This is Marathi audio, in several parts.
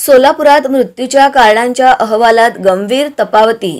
सोलापुरात मृत्यूच्या कारणांच्या अहवालात गंभीर तफावती।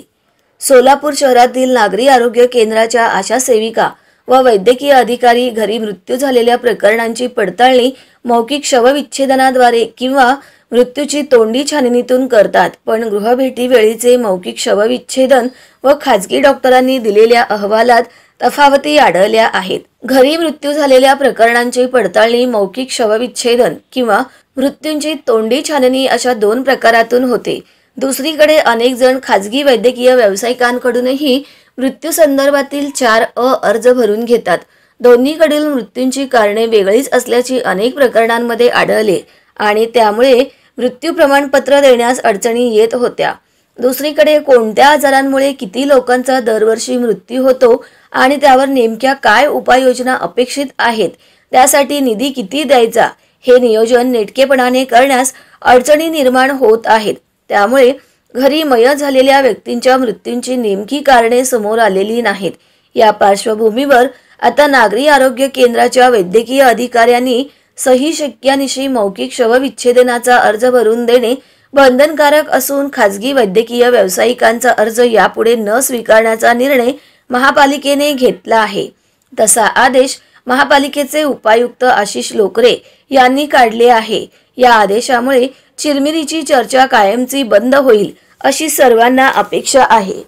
सोलापूर शहरातील नागरी आरोग्य केंद्राच्या आशा सेविका व वैद्यकीय अधिकारी घरी मृत्यू झालेल्या प्रकरणांची पडताळणी मौखिक शवविच्छेदनाद्वारे किंवा मृत्यूची तोंडी छाननीतून करतात, पण गृहभेटी वेळीचे मौखिक शवविच्छेदन व खाजगी डॉक्टरांनी दिलेल्या अहवालात तफावती आढळल्या आहेत। घरी मृत्यू झालेल्या प्रकरणांची पडताळणी मौखिक शवविच्छेदन किंवा मृत्यूंची तोंडी छाननी अशा दोन प्रकारातून होते। दुसरीकडे अनेक जण खाजगी वैद्यकीय व्यावसायिकांकडूनही मृत्यू संदर्भातील 4A अर्ज भरून घेतात। दोन्हीकडील मृत्यूंची कारणे वेगळीच असल्याची अनेक प्रकरणांमध्ये आढळले आणि त्यामुळे मृत्यू प्रमाणपत्र देण्यास अडचणी येत होत्या। दुसरीकडे कोणत्या आजारांमुळे किती लोकांचा दरवर्षी मृत्यू होतो आणि त्यावर नेमक्या काय उपाययोजना अपेक्षित आहेत, त्यासाठी निधी किती द्यायचा हे नियोजन नेटकेपणाने करण्यास अडचणी निर्माण होत आहेत। त्यामुळे घरी मयत झालेल्या व्यक्तींच्या मृत्यूंची नेमकी कारणे समोर आलेली नाहीत। या पार्श्वभूमीवर आता नागरी आरोग्य केंद्राच्या वैद्यकीय अधिकाऱ्यांनी सही शक्यानिशी मौखिक शवविच्छेदनाचा अर्ज भरून देणे बंधनकारक असून खाजगी वैद्यकीय व्यावसायिकांचा अर्ज यापुढे न स्वीकारण्याचा निर्णय महापालिकेने घेतला आहे। तसा आदेश महापालिकेचे उपायुक्त आशिष लोकरे यांनी काढले आहे। या आदेशामुळे चिरमिरीची चर्चा कायमची बंद होईल अशी सर्वांना अपेक्षा आहे।